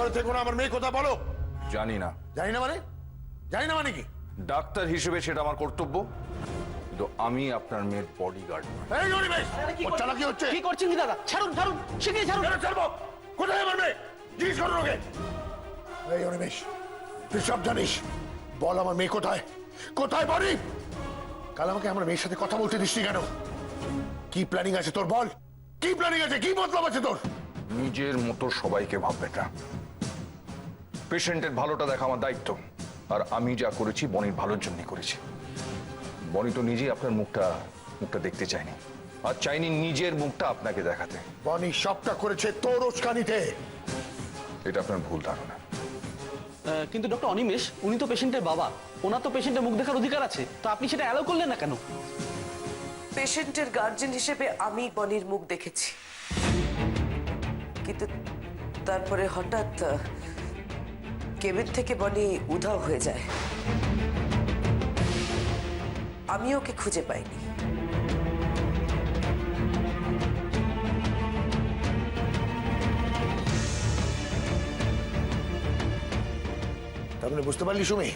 করে থেকো না, আমার মেয়ে কোথায় বলো। জানি না। জানি না মানে? জানি না মানে কি? ডাক্তার হিসেবে সেটা আমার কর্তব্য, কিন্তু আমি আপনার মেয়ের বডিগার্ড নই। এই অনিমেষ, ওর চালাকি হচ্ছে। কি করছেন কি দাদা? ছাড়ুন ছাড়ুন, শিখিয়ে ছাড়ুন। কেন ছাড়বো? কোথায় আমার মেয়ে? জিজ্ঞেস করুন ওকে। এই অনিমেষ, তুই সব জানিস, বল আমার মেয়ে কোথায়? কোথায় বলি? কাল আমাকে আমার মেয়ের সাথে কথা বলতে দিসনি কেন? কি প্ল্যানিং আছে তোর বল? কি প্ল্যানিং আছে? কি মতলব আছে তোর? নিজের মতো সবাইকে ভাববে না। পেশেন্টের ভালোটা দেখা আমার দায়িত্ব, আর আমি যা করেছি বনির ভালোর জন্যই করেছি। বনি তো নিজেই আপনার মুখটা দেখতে চায়নি, আর চাইনি নিজের মুখটা আপনাকে দেখাতে। বনি সবটা করেছে তোর উস্কানিতে। এটা আপনার ভুল ধারণা। কিন্তু ডক্টর অনিমেষ, উনি তো পেশেন্টের বাবা, ওনার তো পেশেন্টের মুখ দেখার অধিকার আছে, তো আপনি সেটা অ্যালাউ করলেন না কেন? পেশেন্টের গার্জেন হিসেবে আমি বনির মুখ দেখেছি, কিন্তু তারপরে হঠাৎ কেবিন থেকে বনি উধাও হয়ে যায়। আমি ওকে খুঁজে পাইনি। তার মানে বুঝতে পারলি সুমি,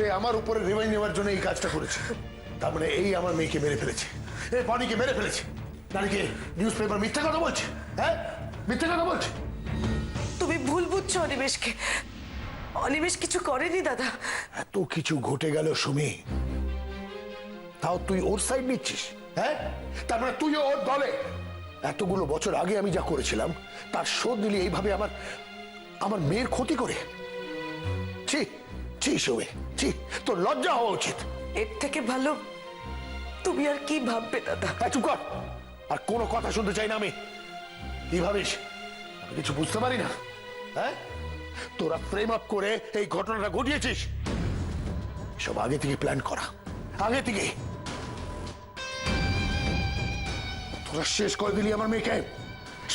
এই আমার উপরে রিভাইন্ড নেওয়ার জন্য এই কাজটা করেছে। তার মানে এই আমার মেয়েকে মেরে ফেলেছে, এই বনিকে মেরে ফেলেছে। নাকি নিউজ পেপার মিথ্যা কথা বলছে? হ্যাঁ, মিথ্যা কথা বলছে। তুমি ভুল বুঝছো অনিমেষকে। অনিমেষ কিছু করেনি দাদা। এত কিছু ঘটে গেল সুমি, তাও তুই ওর সাইড নিচ্ছিস? হ্যাঁ, তার মানে তুইও ওর দলে। এতগুলো বছর আগে আমি যা করেছিলাম তার শোধ দিলি এইভাবে আমার মেয়ের ক্ষতি করে? ছি ছি সুমি, ছি, তোর লজ্জা হওয়া উচিত। এর থেকে ভালো তুমি আর কি ভাববে দাদা? চুপ কর, আর কোনো কথা শুনতে চাই না আমি। কি ভাবিস আমি কিছু বুঝতে পারি না? হ্যাঁ, তোরা ফ্রেম আপ করে এই ঘটনাটা ঘটিয়েছিস। সব আগে থেকে প্ল্যান করা, আগে থেকে। তোরা শেষ করে দিলি আমার মেয়েকে,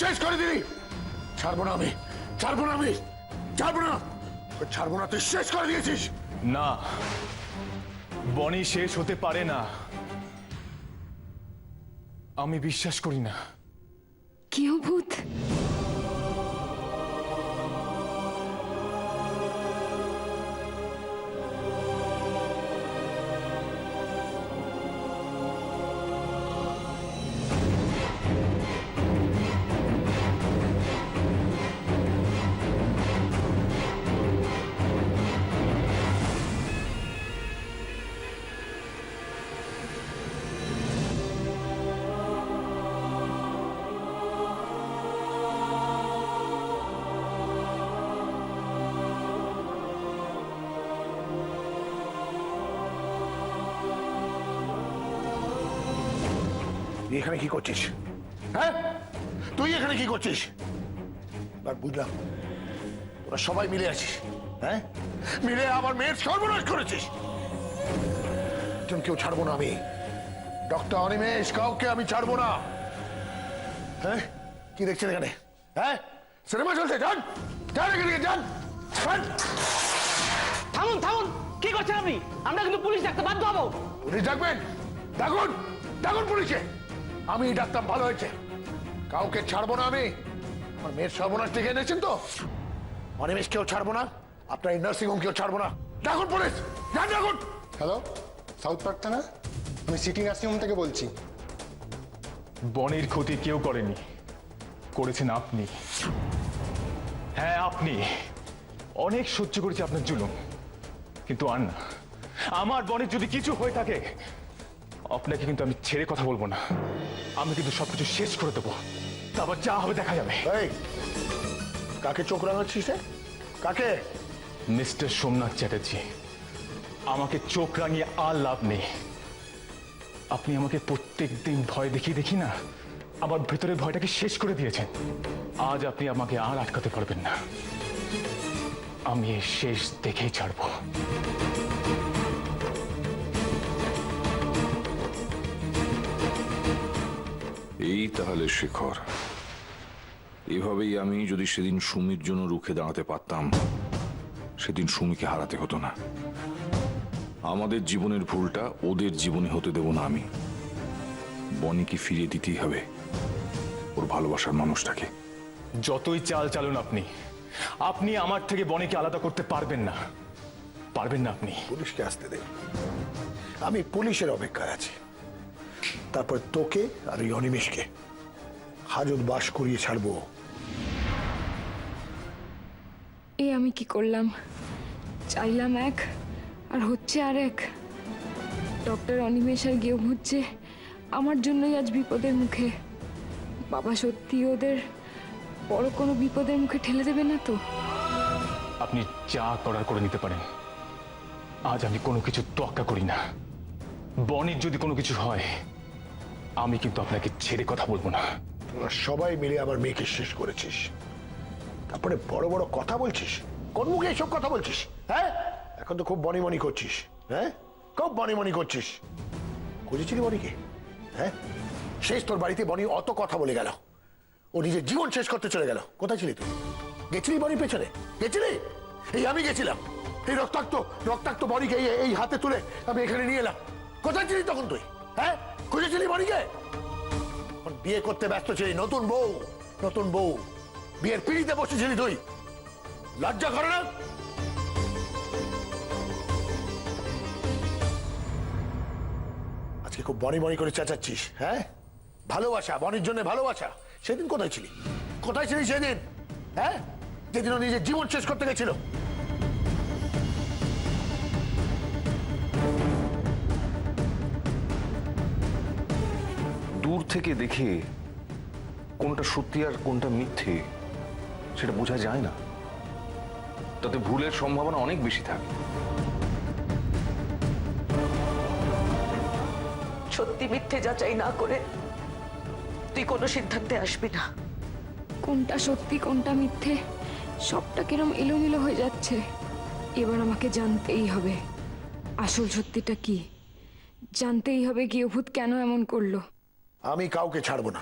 শেষ করে দিলি। ছাড়বো না আমি, ছাড়বো না আমি, ছাড়বো না, ছাড়বো না। তুই শেষ করে দিয়েছিস। না, বনি শেষ হতে পারে না, আমি বিশ্বাস করি না। কি অদ্ভুত! তুই এখানে কি করছিস? হ্যাঁ, তুই এখানে কি করছিস? এবার বুঝলাম, তোরা সবাই মিলে আছিস। হ্যাঁ, মিলে আমার মেয়ের সর্বনাশ করেছিস। কেউ ছাড়বো না আমি, ডক্টর অনিমেষ, কাউকে আমি ছাড়বো না। হ্যাঁ, কি দেখছেন এখানে? হ্যাঁ, সিনেমা চলছে, যান যান এখান থেকে, যান। থামুন থামুন, কি করছেন আপনি? আমরা কিন্তু পুলিশ ডাকতে বাধ্য হবো। পুলিশ ডাকবেন? ডাকুন, ডাকুন পুলিশে। আমি ডাকতাম, ভালো হয়েছে। কাউকে ছাড়বো না আমি। আমার মেয়ের সর্বনাশ ডেকে এনেছেন তো, অনিমেষ কেউ ছাড়বো না, আপনার এই নার্সিং হোম কেউ ছাড়বো না। ডাকুন পুলিশ, যান ডাকুন। হ্যালো, সাউথ পার্ক থানা, আমি সিটি নার্সিং হোম থেকে বলছি। বনির ক্ষতি কেউ করেনি, করেছেন আপনি। হ্যাঁ, আপনি। অনেক সহ্য করেছি আপনার জুলুম, কিন্তু আর না। আমার বনির যদি কিছু হয়ে থাকে, আপনাকে কিন্তু আমি ছেড়ে কথা বলবো না। আমি কিন্তু সবকিছু শেষ করে দেবো, তারপর যা হবে দেখা যাবে। এই, কাকে চোখ রাঙাচ্ছিস? কাকে? মিস্টার সোমনাথ চ্যাটার্জি, আমাকে চোখ রাঙিয়ে আর লাভ নেই। আপনি আমাকে প্রত্যেক দিন ভয় দেখিয়ে দেখি না আমার ভেতরের ভয়টাকে শেষ করে দিয়েছেন। আজ আপনি আমাকে আর আটকাতে পারবেন না। আমি এর শেষ দেখেই ছাড়বো। এই তাহলে শেখর, এভাবেই আমি যদি সেদিন সুমির জন্য রুখে দাঁড়াতে পারতাম, সেদিন সুমিকে হারাতে হতো না। আমাদের জীবনের ভুলটা ওদের জীবনে হতে দেব না আমি। বনিকে ফিরিয়ে দিতেই হবে ওর ভালোবাসার মানুষটাকে। যতই চাল চালুন আপনি, আপনি আমার থেকে বনিকে আলাদা করতে পারবেন না, পারবেন না আপনি। পুলিশকে আসতে দে, আমি পুলিশের অপেক্ষায় আছি। তারপর তোকে আর ওই অনিমেষকে হাজত বাস করিয়ে ছাড়বো। এ আমি কি করলাম? চাইলাম এক আর হচ্ছে আর এক। ডক্টর অনিমেষ আর গেউ হচ্ছে আমার জন্যই আজ বিপদের মুখে। বাবা সত্যি ওদের বড় কোনো বিপদের মুখে ঠেলে দেবে না তো? আপনি যা করার করে নিতে পারেন, আজ আমি কোনো কিছু তোয়াক্কা করি না। বনির যদি কোনো কিছু হয়, আমি কিন্তু আপনাকে ছেড়ে কথা বলবো না। তোরা সবাই মিলে আমার মেয়েকে শেষ করেছিস, তারপরে বড় বড় কথা বলছিস। কোন মুখে এসব কথা বলছিস? হ্যাঁ, এখন তো খুব বনিমনি করছিস। হ্যাঁ, খুব বনিমনি করছিস। খুঁজেছিলি বনিকে? হ্যাঁ, শেষ তোর বাড়িতে বনি অত কথা বলে গেল, ও নিজের জীবন শেষ করতে চলে গেল। কোথায় ছিলি তুই? গেছিলি বনির পেছনে? গেছিলি? এই আমি গেছিলাম, এই রক্তাক্ত রক্তাক্ত বনিকে এই হাতে তুলে আমি এখানে নিয়ে এলাম। কোথায় ছিলি তখন তুই? হ্যাঁ, খুঁজেছিলি বনিকে? বিয়ে করতে ব্যস্ত ছিলি, নতুন বউ, নতুন বউ, বিয়ের পিড়িতে বসেছিলি তুই। লজ্জা করে না? আজকে খুব বনি বনি করে চেঁচাচ্ছিস। হ্যাঁ, ভালোবাসা, বনির জন্য ভালোবাসা। সেদিন কোথায় ছিলি? কোথায় ছিলি সেদিন? হ্যাঁ, যেদিন ও নিজের জীবন শেষ করতে গেছিল। দূর থেকে দেখে কোনটা সত্যি আর কোনটা মিথ্যে সেটা বোঝা যায় না, তাতে ভুলের সম্ভাবনা অনেক বেশি থাকে। সত্যি মিথ্যে যাচাই না করে তুই কোনো সিদ্ধান্তে আসবি না। কোনটা সত্যি কোনটা মিথ্যে সবটা কিরম এলোমেলো হয়ে যাচ্ছে। এবার আমাকে জানতেই হবে আসল সত্যিটা কি। জানতেই হবে গৃহভূত কেন এমন করলো। আমি কাউকে ছাড়বো না,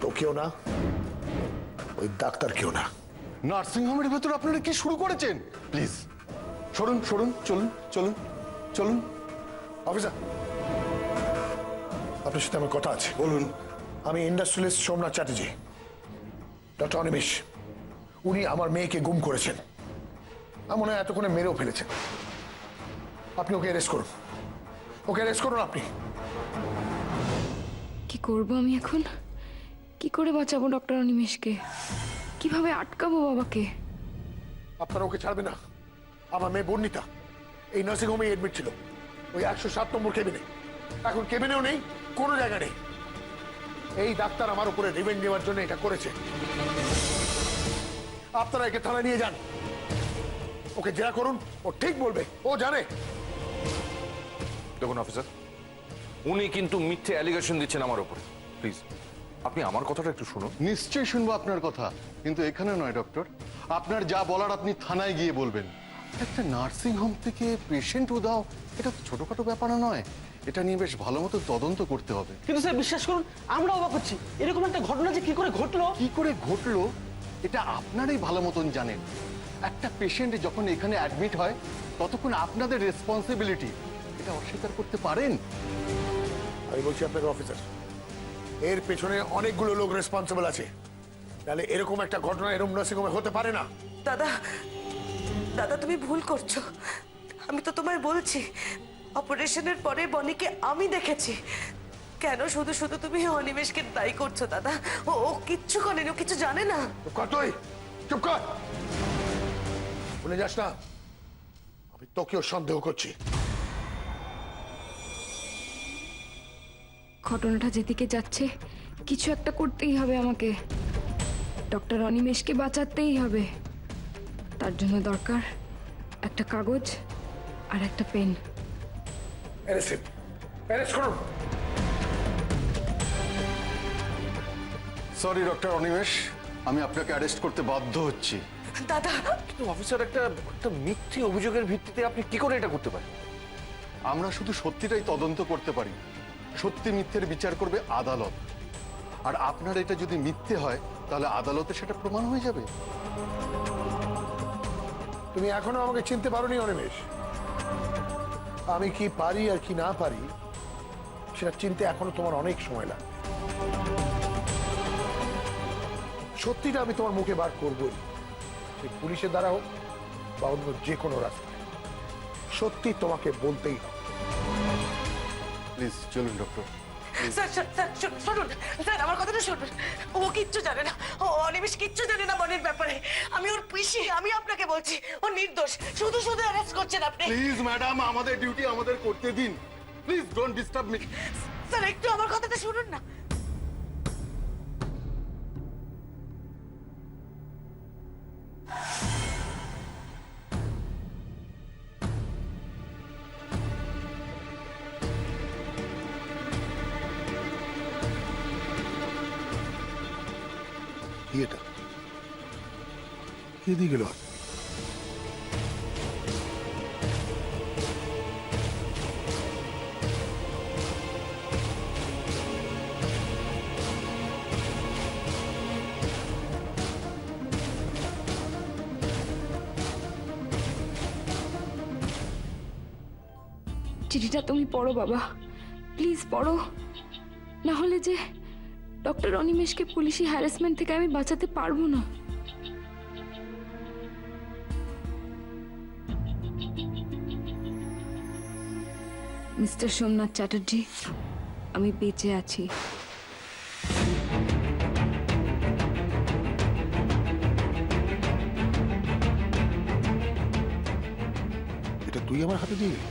তোকেও না, ওই ডাক্তারকেও না। নার্সিং হোমের ভেতর আপনারা কি শুরু করেছেন? প্লিজ সরুন সরুন, চলুন চলুন চলুন। অফিসার, আপনার সাথে আমার কথা আছে। বলুন। আমি ইন্ডাস্ট্রিয়ালিস্ট সোমনাথ চ্যাটার্জি, ডক্টর অনিমেষ। উনি আমার মেয়েকে গুম করেছেন, আমার মনে হয় এতক্ষণে মেরেও ফেলেছেন। আপনি ওকে অ্যারেস্ট করুন, ওকে অ্যারেস্ট করুন আপনি। কি করব আমি এখন? কি করে বাঁচাবো ডক্টর অনিমেষকে? কিভাবে আটকাবো বাবাকে? আপনারা ওকে ছাড়বে না। আমার মেয়ে বর্ণিতা এই নার্সিং হোমে এডমিট ছিল, ওই 107 নম্বর কেবিনে। এখন কেবিনেও নেই, কোনো জায়গা নেই। এই ডাক্তার আমার উপরে রিভেঞ্জ নেওয়ার জন্য এটা করেছে। আপনারা একে থানায় নিয়ে যান, ওকে জেরা করুন, ও ঠিক বলবে, ও জানে। দেখুন অফিসার, উনি কিন্তু মিথ্যে অ্যালিগেশন দিচ্ছেন আমার উপরে। প্লিজ আপনি আমার কথাটা একটু শুনুন। নিশ্চয়ই শুনবো আপনার কথা, কিন্তু এখানে নয় ডক্টর। আপনার যা বলার আপনি থানায় গিয়ে বলবেন। একটা নার্সিং হোম থেকে পেশেন্ট উধাও, এটা তো ছোটখাটো ব্যাপার নয়। এটা নিয়ে বেশ ভালো মতো তদন্ত করতে হবে। কিন্তু স্যার বিশ্বাস করুন, আমরা অবাক হচ্ছি এরকম একটা ঘটনা যে কি করে ঘটলো। কি করে ঘটলো এটা আপনারাই ভালো মতন জানেন। একটা পেশেন্ট যখন এখানে অ্যাডমিট হয় ততক্ষণ আপনাদের রেসপন্সিবিলিটি, এটা অস্বীকার করতে পারেন? আমি বলছি আপনাকে অফিসার, এর পেছনে অনেকগুলো লোক রেসপন্সিবল আছে, তাহলে এরকম একটা ঘটনা এরকম নার্সিং হোমে হতে পারে না। দাদা, দাদা তুমি ভুল করছো। আমি তো তোমায় বলছি, অপারেশনের পরে বনিকে আমি দেখেছি। কেন শুধু শুধু তুমি অনিমেষকে দায়ী করছো দাদা? ও ও কিচ্ছু করেনি, ও কিছু জানে না। চুপ কর তুই, চুপ কর। ভুলে যাস না, আমি তোকেও সন্দেহ করছি। ঘটনাটা যেদিকে যাচ্ছে কিছু একটা করতেই হবে আমাকে। ডক্টর অনিমেষকে বাঁচাতেই হবে। তার জন্য দরকার একটা কাগজ আর একটা পেন। অ্যারেস্ট করুন। সরি ডক্টর অনিমেষ, আমি আপনাকে অ্যারেস্ট করতে বাধ্য হচ্ছি। দাদা, কিন্তু অফিসার, একটা মিথ্যে অভিযোগের ভিত্তিতে আপনি কি করে এটা করতে পারেন? আমরা শুধু সত্যিটাই তদন্ত করতে পারি, সত্যি মিথ্যের বিচার করবে আদালত। আর আপনার এটা যদি মিথ্যে হয় তাহলে আদালতে সেটা প্রমাণ হয়ে যাবে। তুমি এখনো আমাকে চিনতে পারোনি অনিমেষ। আমি কি পারি আর কি না পারি সেটা চিনতে এখনো তোমার অনেক সময় লাগবে। সত্যিটা আমি তোমার মুখে বার করবই, সে পুলিশের দ্বারা হোক বা অন্য যে কোনো রাস্তায়। সত্যি তোমাকে বলতেই হবে। প্লিজ চলুন ডক্টর। স্যার স্যার স্যার শুনুন স্যার, আমার কথাটা শুনুন। ও কিচ্ছু জানে না, ও অনিমেষ কিচ্ছু জানে না বনের ব্যাপারে। আমি ওর পিসি, আমি আপনাকে বলছি ও নির্দোষ। শুধু শুধু অ্যারেস্ট করছেন আপনি। প্লিজ ম্যাডাম, আমাদের ডিউটি আমাদের করতে দিন। Please don't disturb me. Sir একটু আমার কথাটা শুনুন না। কি এটা? কে দিয়ে গেল? চিঠিটা তুমি পড়ো বাবা, প্লিজ পড়ো। না হলে যে ডক্টর অনিমেষকে পুলিশি হ্যারাসমেন্ট থেকে আমি বাঁচাতে পারবো না। মিস্টার সোমনাথ চ্যাটার্জি, আমি বেঁচে আছি। এটা তুই আমার হাতে দিয়ে গেলি?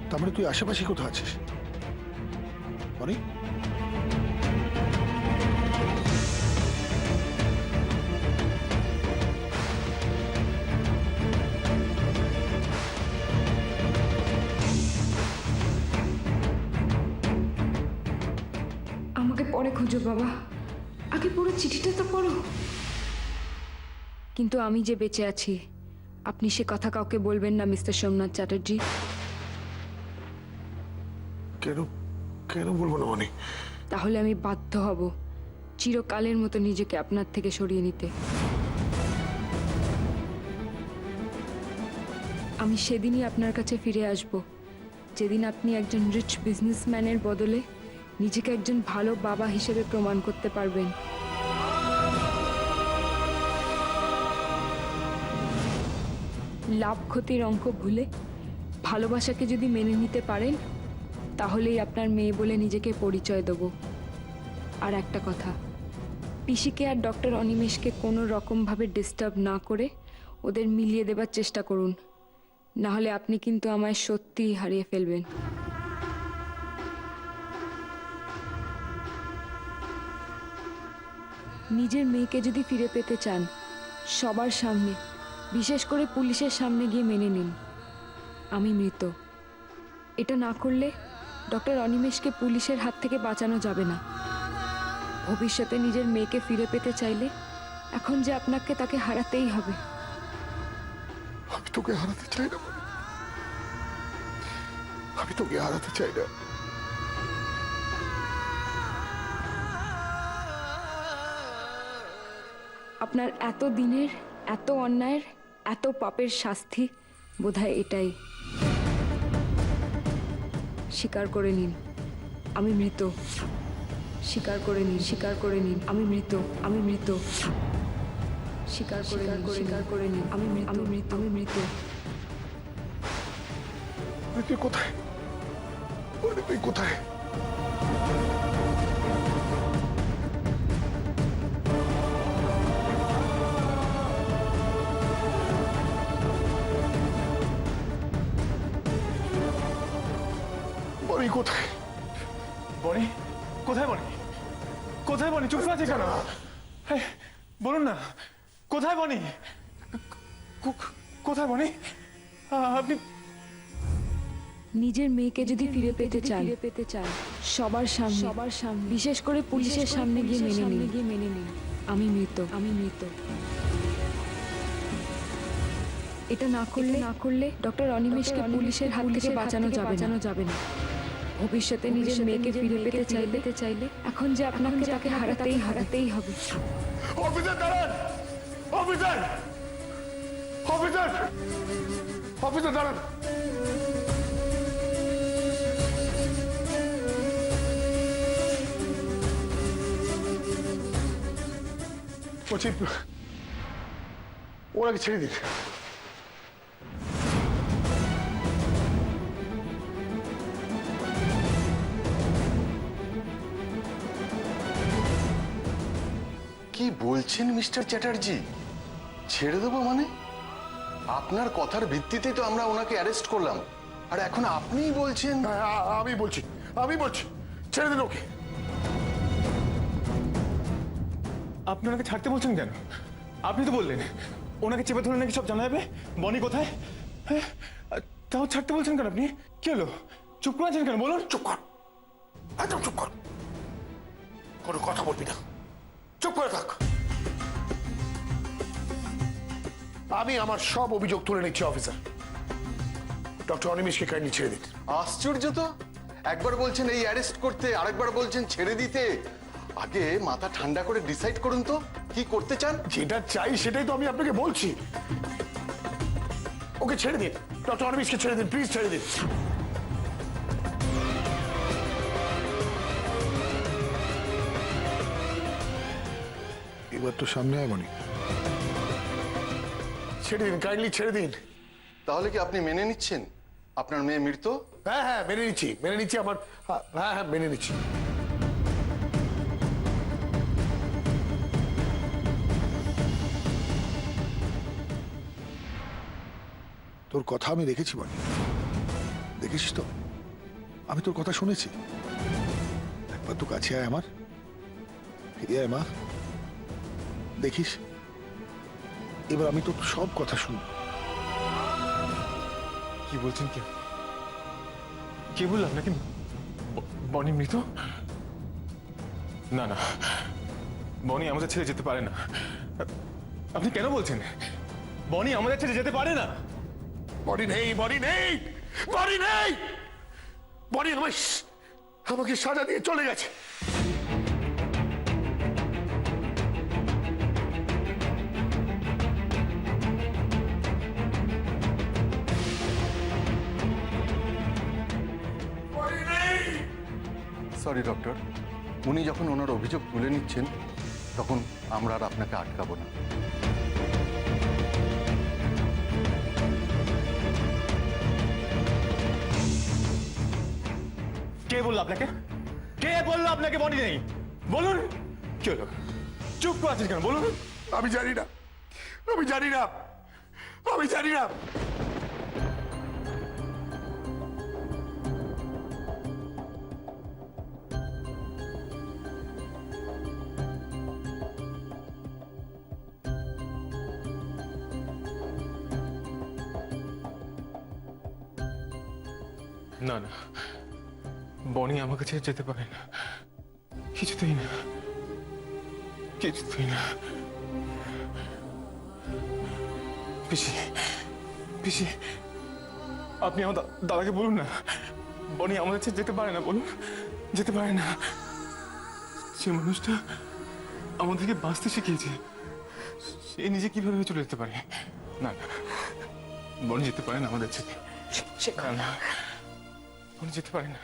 তার মানে তুই আশেপাশে কোথাও আছিস? মানে আমাকে পরে খুঁজো বাবা, আগে পুরো চিঠিটা তো পড়ো। কিন্তু আমি যে বেঁচে আছি, আপনি সে কথা কাউকে বলবেন না মিস্টার সোমনাথ চ্যাটার্জি। কেন কেন বলবো না? মানে তাহলে আমি বাধ্য হব চিরকালের মতো নিজেকে আপনার থেকে সরিয়ে নিতে। আমি সেদিনই আপনার কাছে ফিরে আসব যেদিন আপনি একজন রিচ বিজনেসম্যানের বদলে নিজেকে একজন ভালো বাবা হিসেবে প্রমাণ করতে পারবেন। লাভ ক্ষতির অঙ্ক ভুলে ভালোবাসাকে যদি মেনে নিতে পারেন, তাহলেই আপনার মেয়ে বলে নিজেকে পরিচয় দেব। আর একটা কথা, পিসিকে আর ডক্টর অনিমেষকে কোনো রকমভাবে ডিস্টার্ব না করে ওদের মিলিয়ে দেবার চেষ্টা করুন, না হলে আপনি কিন্তু আমায় সত্যিই হারিয়ে ফেলবেন। নিজের মেয়েকে যদি ফিরে পেতে চান, সবার সামনে, বিশেষ করে পুলিশের সামনে গিয়ে মেনে নিন আমি মৃত। এটা না করলে ডক্টর অনিমেষকে পুলিশের হাত থেকে বাঁচানো যাবে না। ভবিষ্যতে নিজের মেয়েকে ফিরে পেতে চাইলে এখন যে আপনাকে তাকে হারাতেই হবে। আমি তোকে হারাতে চাই না, আমি তোকে হারাতে চাই না। আপনার এত দিনের, এত অন্যায়ের, এত পাপের শাস্তি বোধহয় এটাই। স্বীকার করে নিন আমি মৃত। স্বীকার করে নিন, স্বীকার করে নিন আমি মৃত, আমি মৃত। স্বীকার করে নিন, স্বীকার করে নিন আমি মৃত, আমি মৃত, আমি মৃত। তুই কোথায়? তুই কোথায়? বনি কোথায়? বনি কোথায়? বনি কোথায়? বনি চুপ আছে কেন? হ্যাঁ, বলুন না, কোথায় বনি? কোথায় বনি? আপনি নিজের মেয়েকে যদি ফিরে পেতে চান, সবার সামনে, বিশেষ করে পুলিশের সামনে গিয়ে মেনে নিন আমি মৃত, আমি মৃত। এটা না করলে ডক্টর অনিমেষকে পুলিশের হাত থেকে বাঁচানো যাবে না। ভবিষ্যতে নিজের মেয়েকে ফিরে পেতে চাইলে এখন যে আপনাকে তাকে হারাতেই হবে। অফিসার দাঁড়ান! অফিসার! অফিসার! অফিসার দাঁড়ান! বলছি ওনাকে ছেড়ে দিন। কি বলছেন মিস্টার চ্যাটার্জি? ছেড়ে দেবো মানে? আপনার কথার ভিত্তিতে তো আমরা ওনাকে অ্যারেস্ট করলাম, আর এখন আপনিই বলছেন? হ্যাঁ, আমি বলছি ছেড়ে দিন ওকে। আপনি ওনাকে ছাড়তে বলছেন কেন? আপনি তো বললেন ওনাকে চেপে ধরে নাকি সব জানা যাবে। বনি কোথায়? হ্যাঁ, তাও ছাড়তে বলছেন কেন আপনি? কি হলো? চুপ করে আছেন কেন বলুন? চুপ কর, একদম চুপ কর, কোনো কথা বলবি না, চুপ করে থাক। আমি আমার সব অভিযোগ তুলে নিচ্ছি অফিসার। ডক্টর অনিমেষকে কাইন্ডলি ছেড়ে দিন। আশ্চর্য তো, একবার বলছেন এই অ্যারেস্ট করতে, আরেকবার বলছেন ছেড়ে দিতে। আগে মাথা ঠান্ডা করে ডিসাইড করুন তো কি করতে চান। যেটা চাই সেটাই তো আমি আপনাকে বলছি। ওকে ছেড়ে দিন, ডক্টর অনিমেষকে ছেড়ে দিন, প্লিজ ছেড়ে দিন। এবার তো সামনে আয় বনি, ছেড়ে দিন, কাইন্ডলি ছেড়ে দিন। তাহলে কি আপনি মেনে নিচ্ছেন আপনার মেয়ে মৃত? হ্যাঁ মেনে নিচ্ছি আমার, হ্যাঁ মেনে নিচ্ছি। তোর কথা আমি রেখেছি বনি, দেখেছিস তো, আমি তোর কথা শুনেছি। একবার তো কাছে আয় আমার, ফিরে আয় মা, দেখিস এবার আমি তোর সব কথা শুনবো। কি বলছেন? কে বলল আপনাকে বনি মৃত? না না, বনি আমাদের ছেড়ে যেতে পারে না। আপনি কেন বলছেন? বনি আমাদের ছেড়ে যেতে পারে না। বডি নেই, বডি আমাকে সাজা দিয়ে চলে গেছে। সরি ডক্টর, উনি যখন ওনার অভিযোগ তুলে নিচ্ছেন তখন আমরা আর আপনাকে আটকাবো না। কে বললো আপনাকে? কে বললো আপনাকে বডি নেই? বলুন কি হলো? চুপ করে আছেন কেন বলুন? আমি জানি না। না না, বনি আমার কাছে যেতে পারে না, কিছুতেই না। পিসি, আপনি আমার দাদাকে বলুন না, বনি আমাদের কাছে যেতে পারে না, বলুন যেতে পারে না। সে মানুষটা আমাদেরকে বাঁচতে শিখিয়েছে, সে নিজে কিভাবে চলে যেতে পারে? না না, বনি যেতে পারে না আমাদের ছেলে। না, বনি যেতে পারে না।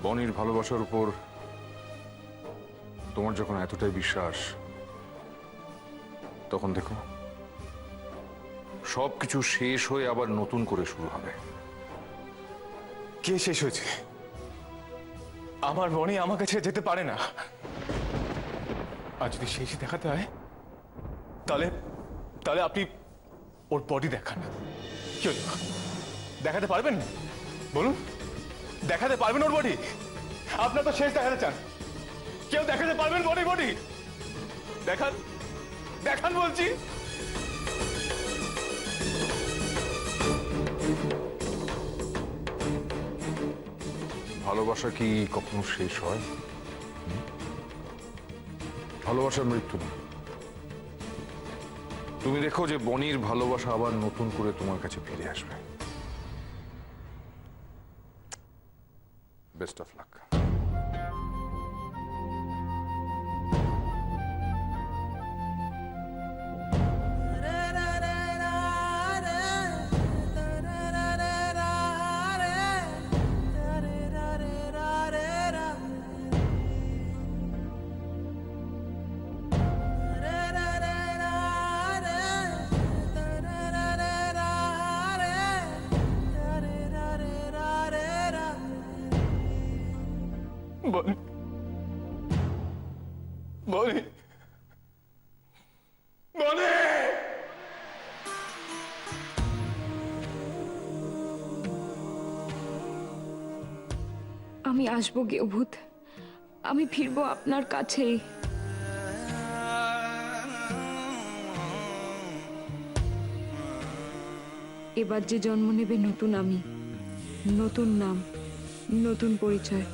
বনির ভালোবাসার উপর তোমার যখন এতটাই বিশ্বাস, তখন দেখো সবকিছু শেষ হয়ে আবার নতুন করে শুরু হবে। কে শেষ হয়েছে? আমার বনি আমার কাছে যেতে পারে না। আর যদি শেষই দেখাতে হয় তাহলে তাহলে আপনি ওর বডি দেখান। কি হলো, দেখাতে পারবেন? বলুন, দেখাতে পারবেন ওর বডি? আপনার তো শেষ দেখাতে চান, কেউ দেখাতে পারবেন বডি বডি? দেখান, দেখান বলছি। ভালোবাসা কি কখনো শেষ হয়? ভালোবাসার মৃত্যু নেই। তুমি দেখো যে বনির ভালোবাসা আবার নতুন করে তোমার কাছে ফিরে আসবে। Best of luck. বনি, বনি, বনি। আমি আসবো গেভূত, আমি ফিরবো আপনার কাছেই। এবার যে জন্ম নেবে নতুন আমি, নতুন নাম, নতুন পরিচয়।